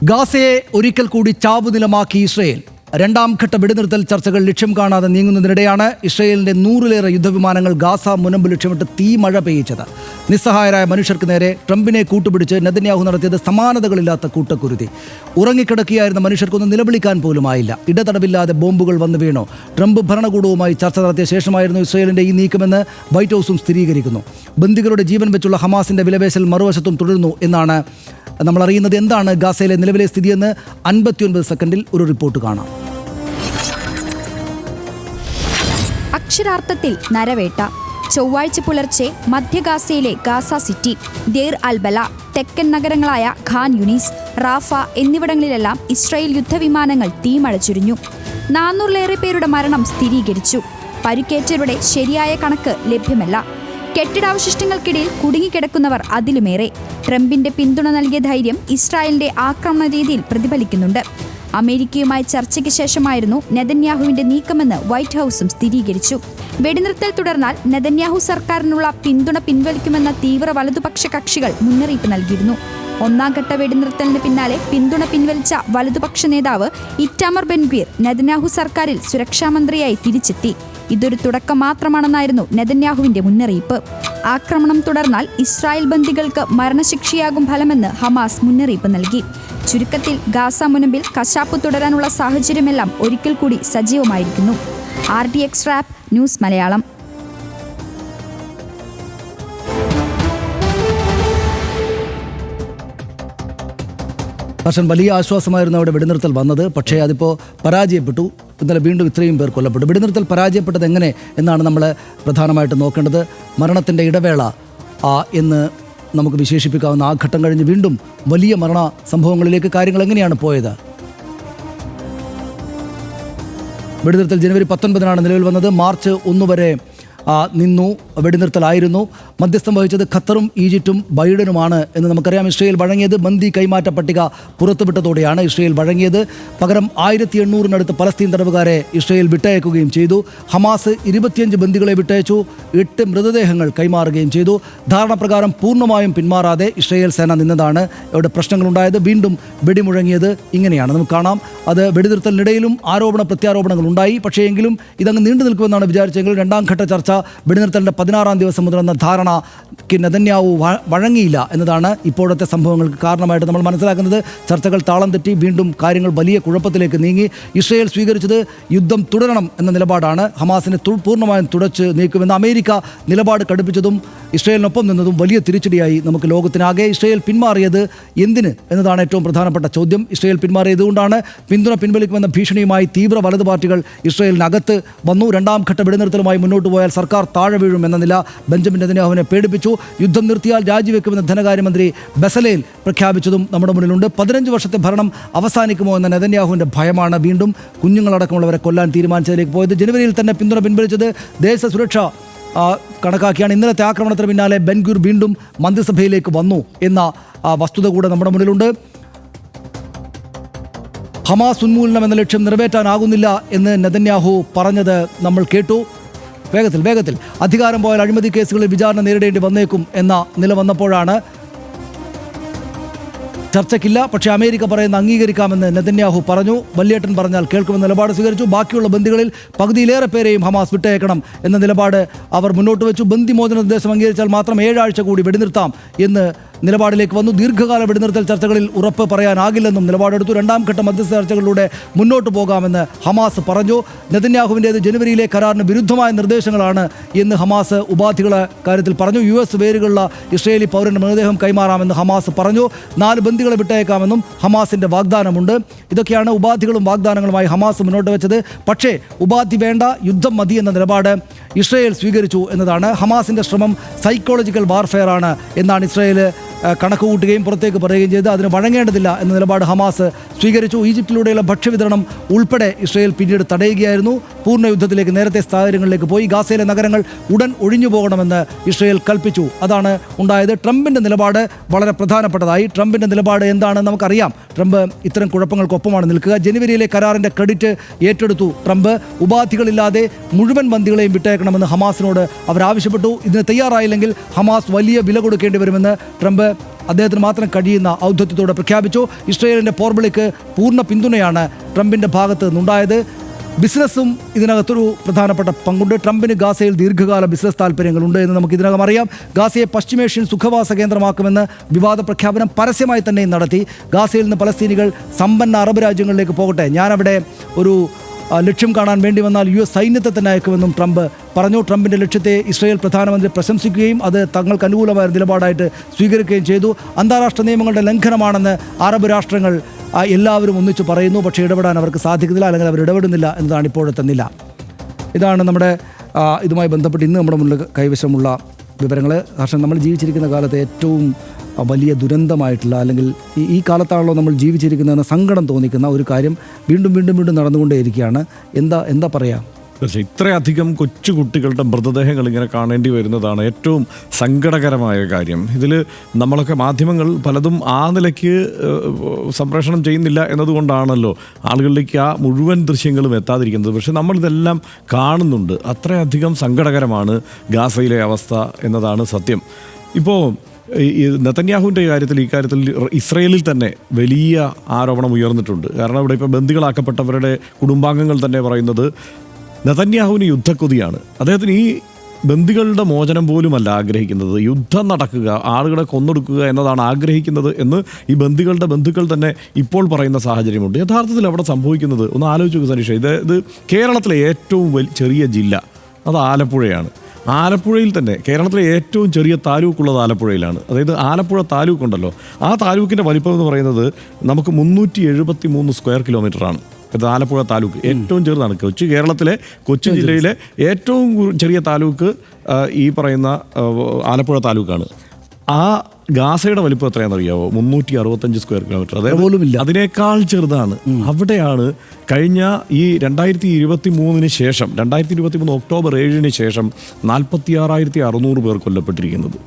ഗാസയെ ഒരിക്കൽ കൂടി ചാവുനിലമാക്കി ഇസ്രയേൽ. രണ്ടാം ഘട്ട വെടിനിർത്തൽ ചർച്ചകൾ ലക്ഷ്യം കാണാതെ നീങ്ങുന്നതിനിടെയാണ് ഇസ്രയേലിന്റെ 100-ലേറെ യുദ്ധവിമാനങ്ങൾ ഗാസ മുനമ്പ് ലക്ഷ്യമിട്ട് തീമഴ പെയ്യിച്ചത്. നിസ്സഹായരായ മനുഷ്യർക്ക് നേരെ ട്രംപിനെ കൂട്ടുപിടിച്ച് നെതന്യാഹു നടത്തിയത് സമാനതകളില്ലാത്ത കൂട്ടക്കുരുതി. ഉറങ്ങിക്കിടക്കുകയായിരുന്ന മനുഷ്യർക്കൊന്നും നിലവിളിക്കാൻ പോലുമായില്ല. ഇടതടവില്ലാതെ ബോംബുകൾ വന്നു വീണു. ട്രംപ് ഭരണകൂടവുമായി ചർച്ച നടത്തിയ ശേഷമായിരുന്നു ഇസ്രയേലിന്റെ ഈ നീക്കമെന്ന് വൈറ്റ് ഹൗസും സ്ഥിരീകരിക്കുന്നു. ബന്ദികളുടെ ജീവൻ വെച്ചുള്ള ഹമാസിന്റെ വിലപേശൽ മറുവശത്തും തുടരുന്നു എന്നാണ് നമ്മൾ അറിയുന്നത്. എന്താണ് ഗാസയിലെ നിലവിലെ സ്ഥിതിയെന്ന് 59 സെക്കൻഡിൽ ഒരു റിപ്പോർട്ട് കാണാം. അക്ഷരാർത്ഥത്തിൽ നരവേട്ട. ചൊവ്വാഴ്ച പുലർച്ചെ മധ്യ ഗാസയിലെ ഗാസ സിറ്റി, ദേർ അൽബല, തെക്കൻ നഗരങ്ങളായ ഖാൻ യുനീസ്, റാഫ എന്നിവിടങ്ങളിലെല്ലാം ഇസ്രായേൽ യുദ്ധവിമാനങ്ങൾ തീമഴ ചുരിഞ്ഞു. 400-ലേറെ പേരുടെ മരണം സ്ഥിരീകരിച്ചു. പരിക്കേറ്റവരുടെ ശരിയായ കണക്ക് ലഭ്യമല്ല. കെട്ടിടാവശിഷ്ടങ്ങൾക്കിടയിൽ കുടുങ്ങിക്കിടക്കുന്നവർ അതിലുമേറെ. ട്രംപിന്റെ പിന്തുണ നൽകിയ ധൈര്യം ഇസ്രായേലിന്റെ ആക്രമണ രീതിയിൽ പ്രതിഫലിക്കുന്നുണ്ട്. അമേരിക്കയുമായി ചർച്ചയ്ക്ക് ശേഷമായിരുന്നു നെതന്യാഹുവിന്റെ നീക്കമെന്ന് വൈറ്റ് ഹൗസും സ്ഥിരീകരിച്ചു. വെടിനിർത്തൽ തുടർന്നാൽ നെതന്യാഹു സർക്കാരിനുള്ള പിന്തുണ പിൻവലിക്കുമെന്ന തീവ്ര വലതുപക്ഷ കക്ഷികൾ മുന്നറിയിപ്പ് നൽകിയിരുന്നു. ഒന്നാം ഘട്ട വെടിനിർത്തലിന് പിന്നാലെ പിന്തുണ പിൻവലിച്ച വലതുപക്ഷ നേതാവ് ഇറ്റാമർ ബെൻഗ്വീർ നെതന്യാഹു സർക്കാരിൽ സുരക്ഷാമന്ത്രിയായി തിരിച്ചെത്തി. ഇതൊരു തുടക്കം മാത്രമാണെന്നായിരുന്നു നെതന്യാഹുവിന്റെ മുന്നറിയിപ്പ്. ആക്രമണം തുടർന്നാൽ ഇസ്രായേൽ ബന്ദികൾക്ക് മരണശിക്ഷയാകും ഫലമെന്ന് ഹമാസ് മുന്നറിയിപ്പ് നൽകി. ചുരുക്കത്തിൽ ഗാസ മുനമ്പിൽ കശാപ്പ് തുടരാനുള്ള സാഹചര്യമെല്ലാം ഒരിക്കൽ കൂടി സജീവമായിരിക്കുന്നു. RDX rap news Malayalam. പക്ഷേ വലിയ ആശ്വാസമായിരുന്നു അവിടെ വെടിനിർത്തൽ വന്നത്. പക്ഷേ അതിപ്പോൾ പരാജയപ്പെട്ടു. ഇന്നലെ വീണ്ടും ഇത്രയും പേർ കൊല്ലപ്പെട്ടു. വെടിനിർത്തൽ പരാജയപ്പെട്ടത് എങ്ങനെ എന്നാണ് നമ്മൾ പ്രധാനമായിട്ട് നോക്കേണ്ടത്. മരണത്തിൻ്റെ ഇടവേള എന്ന് നമുക്ക് വിശേഷിപ്പിക്കാവുന്ന ആ ഘട്ടം കഴിഞ്ഞ് വീണ്ടും വലിയ മരണ സംഭവങ്ങളിലേക്ക് കാര്യങ്ങൾ എങ്ങനെയാണ് പോയത്? വെടിനിർത്തൽ ജനുവരി 19 നിലവിൽ വന്നത്. മാർച്ച് 1 വരെ നിന്നു വെടിനിർത്തലായിരുന്നു. മധ്യസ്ഥം വഹിച്ചത് ഖത്തറും ഈജിപ്തും ബൈഡനുമാണ് എന്ന് നമുക്കറിയാം. ഇസ്രയേൽ വഴങ്ങിയത് ബന്ദി കൈമാറ്റ പട്ടിക പുറത്തുവിട്ടതോടെയാണ് ഇസ്രയേൽ വഴങ്ങിയത്. പകരം 1800-നടുത്ത് പലസ്തീൻ തടവുകാരെ ഇസ്രയേൽ വിട്ടയക്കുകയും ചെയ്തു. ഹമാസ് 25 ബന്ദികളെ വിട്ടയച്ചു. 8 മൃതദേഹങ്ങൾ കൈമാറുകയും ചെയ്തു. ധാരണപ്രകാരം പൂർണ്ണമായും പിന്മാറാതെ ഇസ്രയേൽ സേന നിന്നതാണ് ഇവിടെ പ്രശ്നങ്ങളുണ്ടായത്. വീണ്ടും വെടിമുഴങ്ങിയത് ഇങ്ങനെയാണ്. നമുക്ക് കാണാം. അത് വെടിനിർത്തലിനിടയിലും ആരോപണ പ്രത്യാരോപണങ്ങൾ ഉണ്ടായി. പക്ഷേ എങ്കിലും ഇതങ്ങ് നീണ്ടു നിൽക്കുമെന്നാണ് വിചാരിച്ചെങ്കിലും രണ്ടാം ഘട്ട ചർച്ച വെടിനിർത്തലിൻ്റെ 16-ാം ദിവസം മുതലെന്ന ധാരണയ്ക്ക് നെതന്യാഹു വഴങ്ങിയില്ല എന്നതാണ് ഇപ്പോഴത്തെ സംഭവങ്ങൾക്ക് കാരണമായിട്ട് നമ്മൾ മനസ്സിലാക്കുന്നത്. ചർച്ചകൾ താളം തെറ്റി. വീണ്ടും കാര്യങ്ങൾ വലിയ കുഴപ്പത്തിലേക്ക് നീങ്ങി. ഇസ്രയേൽ സ്വീകരിച്ചത് യുദ്ധം തുടരണം എന്ന നിലപാടാണ്. ഹമാസിനെ പൂർണ്ണമായും തുടച്ച് നീക്കുമെന്ന് അമേരിക്ക നിലപാട് കടുപ്പിച്ചതും ഇസ്രയേലിനൊപ്പം നിന്നതും വലിയ തിരിച്ചടിയായി നമുക്ക് ലോകത്തിനാകെ. ഇസ്രയേൽ പിന്മാറിയത് എന്തിന് എന്നതാണ് ഏറ്റവും പ്രധാനപ്പെട്ട ചോദ്യം. ഇസ്രയേൽ പിന്മാറിയതുകൊണ്ടാണ് പിന്തുണ പിൻവലിക്കുമെന്ന ഭീഷണിയുമായി തീവ്ര വലതു പാർട്ടികൾ ഇസ്രയേലിനകത്ത് വന്നു. രണ്ടാം ഘട്ട വെടിനിർത്തലുമായി മുന്നോട്ട് പോയാൽ സർക്കാർ താഴെ വീഴും എന്ന നില ബെഞ്ചമിൻ നെതന്യാഹുവിനെ പേടിപ്പിച്ചു. യുദ്ധം നിർത്തിയാൽ രാജിവെക്കുമെന്ന് ധനകാര്യമന്ത്രി ബെസലേൽ പ്രഖ്യാപിച്ചതും നമ്മുടെ മുന്നിലുണ്ട്. 15 വർഷത്തെ ഭരണം അവസാനിക്കുമോ എന്ന നെതന്യാഹുവിൻ്റെ ഭയമാണ് വീണ്ടും കുഞ്ഞുങ്ങളടക്കമുള്ളവരെ കൊല്ലാൻ തീരുമാനിച്ചതിലേക്ക് പോയത്. ജനുവരിയിൽ തന്നെ പിന്തുണ പിൻവലിച്ചത് ദേശ സുരക്ഷ കണക്കാക്കിയാണ്. ഇന്നലത്തെ ആക്രമണത്തിന് പിന്നാലെ ബെൻഗ്വീർ വീണ്ടും മന്ത്രിസഭയിലേക്ക് വന്നു എന്ന വസ്തുത കൂടെ നമ്മുടെ മുന്നിലുണ്ട്. ഹമാസ് ഉന്മൂലനം എന്ന ലക്ഷ്യം നിറവേറ്റാനാകുന്നില്ല എന്ന് നെതന്യാഹു പറഞ്ഞത് നമ്മൾ കേട്ടു. വേഗത്തിൽ അധികാരം പോയാൽ അഴിമതി കേസുകളിൽ വിചാരണ നേരിടേണ്ടി വന്നേക്കും എന്ന നില വന്നപ്പോഴാണ് ചർച്ചയ്ക്കില്ല. പക്ഷേ അമേരിക്ക പറയുന്ന അംഗീകരിക്കാമെന്ന് നെതന്യാഹു പറഞ്ഞു. വല്യേട്ടൻ പറഞ്ഞാൽ കേൾക്കുമെന്ന നിലപാട് സ്വീകരിച്ചു. ബാക്കിയുള്ള ബന്ദികളിൽ പകുതിയിലേറെ പേരെയും ഹമാസ് വിട്ടയക്കണം എന്ന നിലപാട് അവർ മുന്നോട്ട് വെച്ചു. ബന്ദി മോചന നിർദ്ദേശം അംഗീകരിച്ചാൽ മാത്രം 7 ആഴ്ച കൂടി വെടിനിർത്താം എന്ന് നിലപാടിലേക്ക് വന്നു. ദീർഘകാല വെടിനിർത്തൽ ചർച്ചകളിൽ ഉറപ്പ് പറയാനാകില്ലെന്നും നിലപാടെടുത്തു. രണ്ടാം ഘട്ട മധ്യസ്ഥ ചർച്ചകളിലൂടെ മുന്നോട്ട് പോകാമെന്ന് ഹമാസ് പറഞ്ഞു. നെതന്യാഹുവിൻ്റേത് ജനുവരിയിലെ കരാറിന് വിരുദ്ധമായ നിർദ്ദേശങ്ങളാണ് എന്ന് ഹമാസ് ഉപാധികളുടെ കാര്യത്തിൽ പറഞ്ഞു. US വേരുകളുള്ള ഇസ്രയേലി പൗരൻ്റെ മൃതദേഹം കൈമാറാമെന്ന് ഹമാസ് പറഞ്ഞു. 4 ബന്ദികളെ വിട്ടയക്കാമെന്നും ഹമാസിൻ്റെ വാഗ്ദാനമുണ്ട്. ഇതൊക്കെയാണ് ഉപാധികളും വാഗ്ദാനങ്ങളുമായി ഹമാസ് മുന്നോട്ട് വെച്ചത്. പക്ഷേ ഉപാധി വേണ്ട, യുദ്ധം മതി എന്ന നിലപാട് ഇസ്രയേൽ സ്വീകരിച്ചു എന്നതാണ്. ഹമാസിൻ്റെ ശ്രമം സൈക്കോളജിക്കൽ വാർഫെയർ ആണ് എന്നാണ് ഇസ്രയേൽ കണക്ക് കൂട്ടുകയും പുറത്തേക്ക് പറയുകയും ചെയ്ത് അതിന് വഴങ്ങേണ്ടതില്ല എന്ന നിലപാട് ഹമാസ് സ്വീകരിച്ചു. ഈജിപ്തിലൂടെയുള്ള ഭക്ഷ്യവിതരണം ഉൾപ്പെടെ ഇസ്രയേൽ പിന്നീട് തടയുകയായിരുന്നു. പൂർണ്ണ യുദ്ധത്തിലേക്ക് നേരത്തെ സാഹചര്യങ്ങളിലേക്ക് പോയി. ഗാസയിലെ നഗരങ്ങൾ ഉടൻ ഒഴിഞ്ഞു പോകണമെന്ന് ഇസ്രയേൽ കൽപ്പിച്ചു. അതാണ് ഉണ്ടായത്. ട്രംപിൻ്റെ നിലപാട് വളരെ പ്രധാനപ്പെട്ടതായി. ട്രംപിൻ്റെ നിലപാട് എന്താണെന്ന് നമുക്കറിയാം. ട്രംപ് ഇത്തരം കുഴപ്പങ്ങൾക്കൊപ്പമാണ് നിൽക്കുക. ജനുവരിയിലെ കരാറിൻ്റെ ക്രെഡിറ്റ് ഏറ്റെടുത്തു ട്രംപ്. ഉപാധികളില്ലാതെ മുഴുവൻ ബന്ദികളെയും വിട്ടയക്കണമെന്ന് ഹമാസിനോട് അവർ ആവശ്യപ്പെട്ടു. ഇതിന് തയ്യാറായില്ലെങ്കിൽ ഹമാസ് വലിയ വില കൊടുക്കേണ്ടി വരുമെന്ന് ട്രംപ് ട്രംപ് അദ്ദേഹത്തിന് മാത്രം കഴിയുന്ന ഔദ്ധത്യത്തോടെ പ്രഖ്യാപിച്ചു. ഇസ്രയേലിൻ്റെ പോർവിളിക്ക് പൂർണ്ണ പിന്തുണയാണ് ട്രംപിൻ്റെ ഭാഗത്ത് നിന്നുണ്ടായത്. ബിസിനസ്സും ഇതിനകത്തൊരു പ്രധാനപ്പെട്ട പങ്കുണ്ട്. ട്രംപിന് ഗാസയിൽ ദീർഘകാല ബിസിനസ് താല്പര്യങ്ങളുണ്ട് എന്ന് നമുക്ക് ഇതിനകം അറിയാം. ഗാസയെ പശ്ചിമേഷ്യൻ സുഖവാസ കേന്ദ്രമാക്കുമെന്ന് വിവാദ പ്രഖ്യാപനം പരസ്യമായി തന്നെ നടത്തി. ഗാസയിൽ നിന്ന് പലസ്തീനികൾ സമ്പന്ന അറബ് രാജ്യങ്ങളിലേക്ക് പോകട്ടെ, ഞാനവിടെ ഒരു ലക്ഷ്യം കാണാൻ വേണ്ടി വന്നാൽ US സൈന്യത്തെ തന്നെ അയക്കുമെന്നും ട്രംപ് പറഞ്ഞു. ട്രംപിൻ്റെ ലക്ഷ്യത്തെ ഇസ്രയേൽ പ്രധാനമന്ത്രി പ്രശംസിക്കുകയും അത് തങ്ങൾക്ക് അനുകൂലമായ നിലപാടായിട്ട് സ്വീകരിക്കുകയും ചെയ്തു. അന്താരാഷ്ട്ര നിയമങ്ങളുടെ ലംഘനമാണെന്ന് അറബ് രാഷ്ട്രങ്ങൾ എല്ലാവരും ഒന്നിച്ചു പറയുന്നു. പക്ഷേ ഇടപെടാൻ അവർക്ക് സാധിക്കുന്നില്ല, അല്ലെങ്കിൽ അവർ ഇടപെടുന്നില്ല എന്നതാണ് ഇപ്പോഴത്തെ നില. ഇതാണ് നമ്മുടെ ഇതുമായി ബന്ധപ്പെട്ട് ഇന്ന് നമ്മുടെ മുന്നിൽ കൈവശമുള്ള വിവരങ്ങൾ. കാരണം നമ്മൾ ജീവിച്ചിരിക്കുന്ന കാലത്ത് ഏറ്റവും വലിയ ദുരന്തമായിട്ടുള്ള, അല്ലെങ്കിൽ ഈ കാലത്താണല്ലോ നമ്മൾ ജീവിച്ചിരിക്കുന്നതെന്ന് സങ്കടം തോന്നിക്കുന്ന ഒരു കാര്യം വീണ്ടും വീണ്ടും വീണ്ടും നടന്നുകൊണ്ടേയിരിക്കുകയാണ്. എന്താ പറയുക, തീർച്ചയായും ഇത്രയധികം കൊച്ചുകുട്ടികളുടെ മൃതദേഹങ്ങൾ ഇങ്ങനെ കാണേണ്ടി വരുന്നതാണ് ഏറ്റവും സങ്കടകരമായ കാര്യം. ഇതിൽ നമ്മളൊക്കെ മാധ്യമങ്ങൾ പലതും ആ നിലയ്ക്ക് സംപ്രേഷണം ചെയ്യുന്നില്ല എന്നതുകൊണ്ടാണല്ലോ ആളുകളിലേക്ക് ആ മുഴുവൻ ദൃശ്യങ്ങളും എത്താതിരിക്കുന്നത്. പക്ഷെ നമ്മളിതെല്ലാം കാണുന്നുണ്ട്. അത്രയധികം സങ്കടകരമാണ് ഗാസയിലെ അവസ്ഥ എന്നതാണ് സത്യം. ഇപ്പോൾ ഈ നെതന്യാഹുവിൻ്റെ ഈ കാര്യത്തിൽ ഇസ്രയേലിൽ തന്നെ വലിയ ആരോപണം ഉയർന്നിട്ടുണ്ട്. കാരണം ഇവിടെ ഇപ്പോൾ ബന്ദികളാക്കപ്പെട്ടവരുടെ കുടുംബാംഗങ്ങൾ തന്നെ പറയുന്നത് നെതന്യാഹുവിന് യുദ്ധക്കൊതിയാണ്. അദ്ദേഹത്തിന് ഈ ബന്ദികളുടെ മോചനം പോലുമല്ല ആഗ്രഹിക്കുന്നത്, യുദ്ധം നടക്കുക, ആളുകളെ കൊന്നൊടുക്കുക എന്നതാണ് ആഗ്രഹിക്കുന്നത് എന്ന് ഈ ബന്ദികളുടെ ബന്ധുക്കൾ തന്നെ ഇപ്പോൾ പറയുന്ന സാഹചര്യമുണ്ട്. യഥാർത്ഥത്തിൽ അവിടെ സംഭവിക്കുന്നത് ഒന്ന് ആലോചിച്ച് നോക്കുക സനീഷ. ഇത് കേരളത്തിലെ ഏറ്റവും ചെറിയ ജില്ല അത് ആലപ്പുഴയാണ്. ആലപ്പുഴയിൽ തന്നെ കേരളത്തിലെ ഏറ്റവും ചെറിയ താലൂക്കുള്ളത് ആലപ്പുഴയിലാണ്. അതായത് ആലപ്പുഴ താലൂക്ക് ഉണ്ടല്ലോ, ആ താലൂക്കിൻ്റെ വലിപ്പം എന്ന് പറയുന്നത് നമുക്ക് 373 സ്ക്വയർ കിലോമീറ്ററാണ്. ഇത് ആലപ്പുഴ താലൂക്ക് ഏറ്റവും ചെറുതാണ്. കേരളത്തിലെ കൊച്ചി ജില്ലയിലെ ഏറ്റവും ചെറിയ താലൂക്ക് ഈ പറയുന്ന ആലപ്പുഴ താലൂക്കാണ്. ആ ഗാസയുടെ വലിപ്പം എത്രയാണെന്ന് അറിയാമോ? 365 സ്ക്വയർ കിലോമീറ്റർ. അതായത് അതിനേക്കാൾ ചെറുതാണ്. അവിടെയാണ് കഴിഞ്ഞ ഈ 2023 ശേഷം 2023 ഒക്ടോബർ 7 ശേഷം 46,600 പേർ കൊല്ലപ്പെട്ടിരിക്കുന്നത്.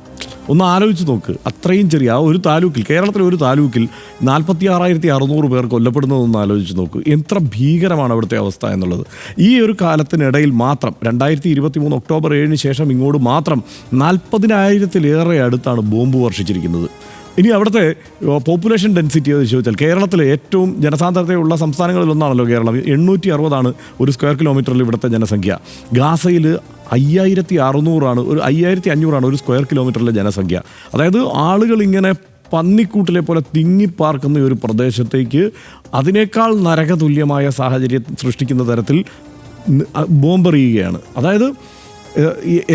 ഒന്ന് ആലോചിച്ച് നോക്ക്. അത്രയും ചെറിയ ആ ഒരു താലൂക്കിൽ, കേരളത്തിലെ ഒരു താലൂക്കിൽ 46,600 പേർ കൊല്ലപ്പെടുന്നതെന്ന് ആലോചിച്ച് നോക്ക്. എത്ര ഭീകരമാണ് അവിടുത്തെ അവസ്ഥ എന്നുള്ളത്. ഈ ഒരു കാലത്തിനിടയിൽ മാത്രം 2023 ഒക്ടോബർ 7 ശേഷം ഇങ്ങോട്ട് മാത്രം 40,000-ലേറെ അടുത്താണ് ബോംബ് വർഷിച്ചിരിക്കുന്നത്. ഇനി അവിടുത്തെ പോപ്പുലേഷൻ ഡെൻസിറ്റി എന്ന് ചോദിച്ചാൽ കേരളത്തിലെ ഏറ്റവും ജനസാന്ദ്രതയുള്ള സംസ്ഥാനങ്ങളിൽ ഒന്നാണല്ലോ കേരളം. 860 ഒരു സ്ക്വയർ കിലോമീറ്ററിൽ ഇവിടുത്തെ ജനസംഖ്യ. ഗാസയിൽ 5,600 ഒരു 5,500 ഒരു സ്ക്വയർ കിലോമീറ്ററിലെ ജനസംഖ്യ. അതായത് ആളുകൾ ഇങ്ങനെ പന്നിക്കൂട്ടിലെ പോലെ തിങ്ങിപ്പാർക്കുന്ന ഒരു പ്രദേശത്തേക്ക് അതിനേക്കാൾ നരകതുല്യമായ സാഹചര്യം സൃഷ്ടിക്കുന്ന തരത്തിൽ ബോംബെറിയുകയാണ്. അതായത്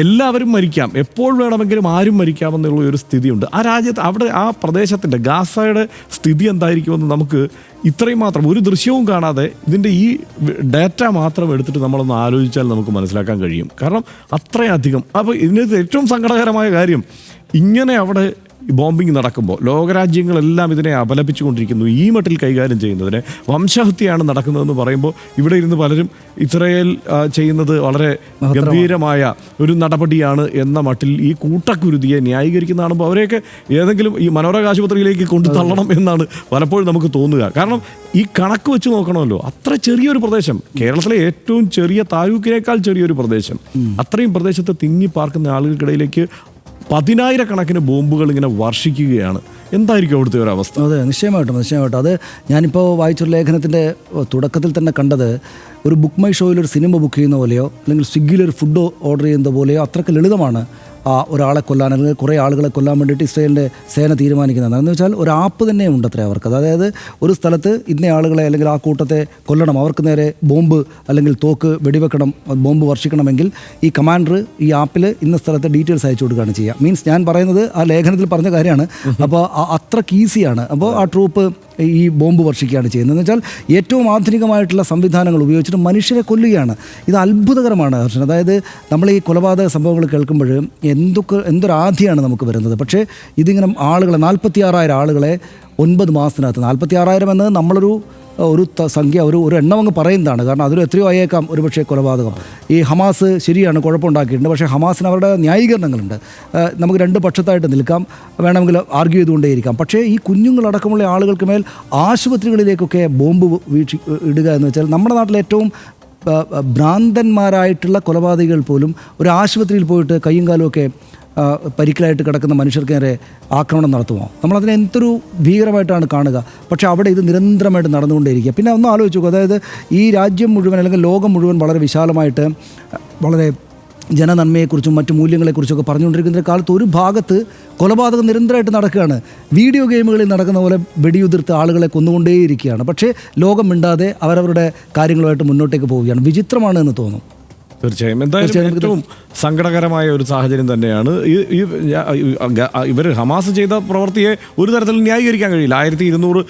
എല്ലാവരും മരിക്കാം, എപ്പോൾ വേണമെങ്കിലും ആരും മരിക്കാമെന്നുള്ള ഒരു സ്ഥിതിയുണ്ട് ആ രാജ്യത്ത്. അവിടെ ആ പ്രദേശത്തിൻ്റെ ഗാസയുടെ സ്ഥിതി എന്തായിരിക്കുമെന്ന് നമുക്ക് ഇത്രയും മാത്രം ഒരു ദൃശ്യവും കാണാതെ ഇതിൻ്റെ ഈ ഡാറ്റ മാത്രം എടുത്തിട്ട് നമ്മളൊന്ന് ആലോചിച്ചാൽ നമുക്ക് മനസ്സിലാക്കാൻ കഴിയും. കാരണം അത്രയധികം. അപ്പോൾ ഇതിനകത്ത് ഏറ്റവും സങ്കടകരമായ കാര്യം, ഇങ്ങനെ അവിടെ ബോംബിങ് നടക്കുമ്പോൾ ലോകരാജ്യങ്ങളെല്ലാം ഇതിനെ അപലപിച്ചുകൊണ്ടിരിക്കുന്നു. ഈ മട്ടിൽ കൈകാര്യം ചെയ്യുന്നതിനെ വംശഹത്യയാണ് നടക്കുന്നതെന്ന് പറയുമ്പോൾ ഇവിടെ ഇരുന്ന് പലരും ഇസ്രയേൽ ചെയ്യുന്നത് വളരെ ഗംഭീരമായ ഒരു നടപടിയാണ് എന്ന മട്ടിൽ ഈ കൂട്ടക്കുരുതിയെ ന്യായീകരിക്കുന്ന കാണുമ്പോൾ അവരെയൊക്കെ ഏതെങ്കിലും ഈ മനോരമ ആശുപത്രിയിലേക്ക് കൊണ്ടു തള്ളണം എന്നാണ് പലപ്പോഴും നമുക്ക് തോന്നുക. കാരണം ഈ കണക്ക് വെച്ച് നോക്കണമല്ലോ, അത്ര ചെറിയൊരു പ്രദേശം, കേരളത്തിലെ ഏറ്റവും ചെറിയ താലൂക്കിനേക്കാൾ ചെറിയൊരു പ്രദേശം, അത്രയും പ്രദേശത്ത് തിങ്ങി പാർക്കുന്ന ആളുകൾക്കിടയിലേക്ക് 10,000-കണക്കിന് ബോംബുകൾ ഇങ്ങനെ വർഷിക്കുകയാണ്. എന്തായിരിക്കും അവിടുത്തെ ഒരു അവസ്ഥ? അതെ, നിശ്ചയമായിട്ടും. അത് ഞാനിപ്പോൾ വായിച്ചൊരു ലേഖനത്തിൻ്റെ തുടക്കത്തിൽ തന്നെ കണ്ടത്, ഒരു ബുക്ക് മൈ ഷോയിൽ ഒരു സിനിമ ബുക്ക് ചെയ്യുന്ന പോലെയോ അല്ലെങ്കിൽ സ്വിഗ്ഗിയിൽ ഒരു ഫുഡ് ഓർഡർ ചെയ്യുന്നത് പോലെയോ അത്രയ്ക്ക് ലളിതമാണ് ഒരാളെ കൊല്ലാൻ, അല്ലെങ്കിൽ കുറേ ആളുകളെ കൊല്ലാൻ വേണ്ടിയിട്ട് ഇസ്രയേലിൻ്റെ സേന തീരുമാനിക്കുന്നത്. എന്ന് വെച്ചാൽ ഒരു ആപ്പ് തന്നെ ഉണ്ട് അത്രേ അവർക്ക്. അതായത് ഒരു സ്ഥലത്ത് ഇന്ന ആളുകളെ അല്ലെങ്കിൽ ആ കൂട്ടത്തെ കൊല്ലണം, അവർക്ക് നേരെ ബോംബ് അല്ലെങ്കിൽ തോക്ക് വെടിവെക്കണം, ബോംബ് വർഷിക്കണമെങ്കിൽ ഈ കമാൻഡർ ഈ ആപ്പിൽ ഇന്ന സ്ഥലത്തെ ഡീറ്റെയിൽസ് അയച്ചു കൊടുക്കുകയാണ് ചെയ്യുക. മീൻസ് ഞാൻ പറയുന്നത് ആ ലേഖനത്തിൽ പറഞ്ഞ കാര്യമാണ്. അപ്പോൾ അത്രയ്ക്ക് ഈസിയാണ്. അപ്പോൾ ആ ട്രൂപ്പ് ഈ ബോംബ് വർഷിക്കുകയാണ് ചെയ്യുന്നത്. എന്ന് വെച്ചാൽ ഏറ്റവും ആധുനികമായിട്ടുള്ള സംവിധാനങ്ങൾ ഉപയോഗിച്ചിട്ട് മനുഷ്യരെ കൊല്ലുകയാണ്. ഇത് അത്ഭുതകരമാണ് ഹർഷൻ. അതായത് നമ്മൾ ഈ കൊലപാതക സംഭവങ്ങൾ കേൾക്കുമ്പോൾ എന്തൊരാധിയാണ് നമുക്ക് വരുന്നത്. പക്ഷേ ഇതിങ്ങനെ ആളുകളെ 46,000 ആളുകളെ 9 മാസത്തിനകത്ത്, 46,000 എന്നത് നമ്മളൊരു സംഖ്യ ഒരു എണ്ണം അങ്ങ് പറയുന്നതാണ്. കാരണം അതിൽ എത്രയോ ആയേക്കാം ഒരുപക്ഷെ കൊലപാതകം. ഈ ഹമാസ് ശരിയാണ് കുഴപ്പമുണ്ടാക്കിയിട്ടുണ്ട്, പക്ഷേ ഹമാസിന് അവരുടെ ന്യായീകരണങ്ങളുണ്ട്. നമുക്ക് രണ്ട് പക്ഷത്തായിട്ട് നിൽക്കാം, വേണമെങ്കിൽ ആർഗ്യൂ ചെയ്തുകൊണ്ടേയിരിക്കാം. പക്ഷേ ഈ കുഞ്ഞുങ്ങളടക്കമുള്ള ആളുകൾക്ക് മേൽ ആശുപത്രികളിലേക്കൊക്കെ ബോംബ് ഇടുക എന്ന് വെച്ചാൽ, നമ്മുടെ നാട്ടിലെ ഏറ്റവും ഭ്രാന്തന്മാരായിട്ടുള്ള കൊലപാതകികൾ പോലും ഒരു ആശുപത്രിയിൽ പോയിട്ട് കയ്യും കാലുമൊക്കെ പരിക്കിലായിട്ട് കിടക്കുന്ന മനുഷ്യർക്ക് നേരെ ആക്രമണം നടത്തുമോ? നമ്മളതിനെ എന്തൊരു ഭീകരമായിട്ടാണ് കാണുക. പക്ഷേ അവിടെ ഇത് നിരന്തരമായിട്ട് നടന്നുകൊണ്ടേയിരിക്കുക. പിന്നെ ഒന്ന് ആലോചിച്ച് നോക്കുക, അതായത് ഈ രാജ്യം മുഴുവൻ അല്ലെങ്കിൽ ലോകം മുഴുവൻ വളരെ വിശാലമായിട്ട് വളരെ ജനനന്മയെക്കുറിച്ചും മറ്റു മൂല്യങ്ങളെക്കുറിച്ചൊക്കെ പറഞ്ഞുകൊണ്ടിരിക്കുന്ന കാലത്ത് ഒരു ഭാഗത്ത് കൊലപാതകം നിരന്തരമായിട്ട് നടക്കുകയാണ്. വീഡിയോ ഗെയിമുകളിൽ നടക്കുന്ന പോലെ വെടിയുതിർത്ത് ആളുകളെ കൊന്നുകൊണ്ടേയിരിക്കുകയാണ്. പക്ഷേ ലോകം മിണ്ടാതെ അവരവരുടെ കാര്യങ്ങളുമായിട്ട് മുന്നോട്ടേക്ക് പോവുകയാണ്. വിചിത്രമാണ് എന്ന് തോന്നും. തീർച്ചയായും. എന്തായാലും ഏറ്റവും സങ്കടകരമായ ഒരു സാഹചര്യം തന്നെയാണ്. ഇവർ ഹമാസ് ചെയ്ത പ്രവൃത്തിയെ ഒരു തരത്തിൽ ന്യായീകരിക്കാൻ കഴിയില്ല. 1200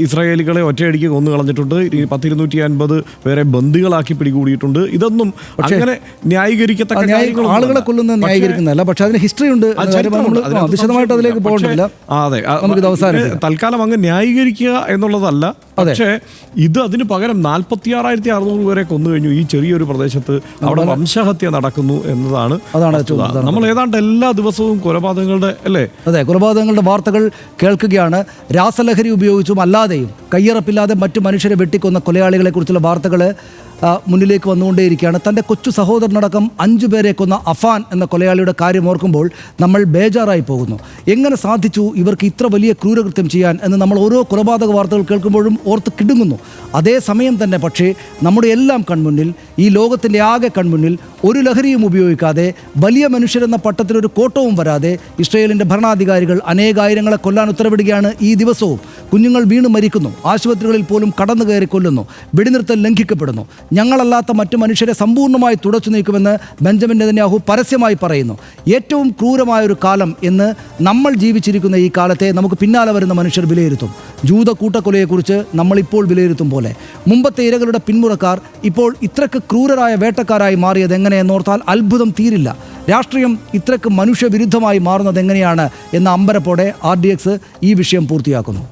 ഇസ്രായേലികളെ ഒറ്റയടിക്ക് കൊന്നു കളഞ്ഞിട്ടുണ്ട്. 250 പേരെ ബന്ദികളാക്കി പിടികൂടിയിട്ടുണ്ട്. ഇതൊന്നും അങ്ങനെ ന്യായീകരിക്കത്തക്ക ആളുകളെ കൊല്ലുന്ന ന്യായീകരിക്കുന്നതല്ല. പക്ഷെ അതിന് ഹിസ്റ്ററി ഉണ്ട്. വിശദമായിട്ട് അതിലേക്ക് പോകേണ്ടതില്ല. അതെ, തൽക്കാലം അങ്ങ് ന്യായീകരിക്കുക എന്നുള്ളതല്ല. പക്ഷേ ഇത് അതിന് പകരം 46,600 പേരെ കൊന്നു കഴിഞ്ഞു ഈ ചെറിയൊരു പ്രദേശത്ത്. അവിടെ വംശഹത്യ നടക്കുന്നു എന്നതാണ്. നമ്മൾ ഏതാണ്ട് എല്ലാ ദിവസവും കൊലപാതകങ്ങളുടെ കൊലപാതകങ്ങളുടെ വാർത്തകൾ കേൾക്കുകയാണ്. രാസലഹരി ഉപയോഗിച്ചും അല്ലാതെയും കയ്യറപ്പില്ലാതെ മറ്റു മനുഷ്യരെ വെട്ടിക്കൊന്ന കൊലയാളികളെ കുറിച്ചുള്ള വാർത്തകൾ മുന്നിലേക്ക് വന്നുകൊണ്ടേയിരിക്കുകയാണ്. തൻ്റെ കൊച്ചു സഹോദരനടക്കം 5 പേരെ കൊന്ന അഫാൻ എന്ന കൊലയാളിയുടെ കാര്യം ഓർക്കുമ്പോൾ നമ്മൾ ബേജാറായി പോകുന്നു. എങ്ങനെ സാധിച്ചു ഇവർക്ക് ഇത്ര വലിയ ക്രൂരകൃത്യം ചെയ്യാൻ എന്ന് നമ്മൾ ഓരോ കൊലപാതക വാർത്തകൾ കേൾക്കുമ്പോഴും ഓർത്ത് കിടുങ്ങുന്നു. അതേസമയം തന്നെ പക്ഷേ നമ്മുടെ എല്ലാം കൺമുന്നിൽ, ഈ ലോകത്തിൻ്റെ ആകെ കൺമുന്നിൽ ഒരു ലഹരിയും ഉപയോഗിക്കാതെ വലിയ മനുഷ്യരെന്ന പട്ടത്തിലൊരു കോട്ടവും വരാതെ ഇസ്രയേലിൻ്റെ ഭരണാധികാരികൾ അനേകായിരങ്ങളെ കൊല്ലാൻ ഉത്തരവിടുകയാണ്. ഈ ദിവസവും കുഞ്ഞുങ്ങൾ വീണ് മരിക്കുന്നു, ആശുപത്രികളിൽ പോലും കടന്നു കയറി കൊല്ലുന്നു, വെടിനിർത്തൽ ലംഘിക്കപ്പെടുന്നു. ഞങ്ങളല്ലാത്ത മറ്റു മനുഷ്യരെ സമ്പൂർണ്ണമായി തുടച്ചു നീക്കുമെന്ന് ബെഞ്ചമിൻ നെതന്യാഹു പരസ്യമായി പറയുന്നു. ഏറ്റവും ക്രൂരമായൊരു കാലം എന്ന് നമ്മൾ ജീവിച്ചിരിക്കുന്ന ഈ കാലത്തെ നമുക്ക് പിന്നാലെ വരുന്ന മനുഷ്യർ വിലയിരുത്തും. ജൂത കൂട്ടക്കൊലയെക്കുറിച്ച് നമ്മളിപ്പോൾ വിലയിരുത്തും പോലെ മുമ്പത്തെ ഇരകളുടെ പിന്മുറക്കാർ ഇപ്പോൾ ഇത്രയ്ക്ക് ക്രൂരരായ വേട്ടക്കാരായി മാറിയത് എങ്ങനെയെന്നോർത്താൽ അത്ഭുതം തീരില്ല. രാഷ്ട്രീയം ഇത്രയ്ക്ക് മനുഷ്യവിരുദ്ധമായി മാറുന്നത് എങ്ങനെയാണ് എന്ന അമ്പരപ്പോടെ RDX ഈ വിഷയം പൂർത്തിയാക്കുന്നു.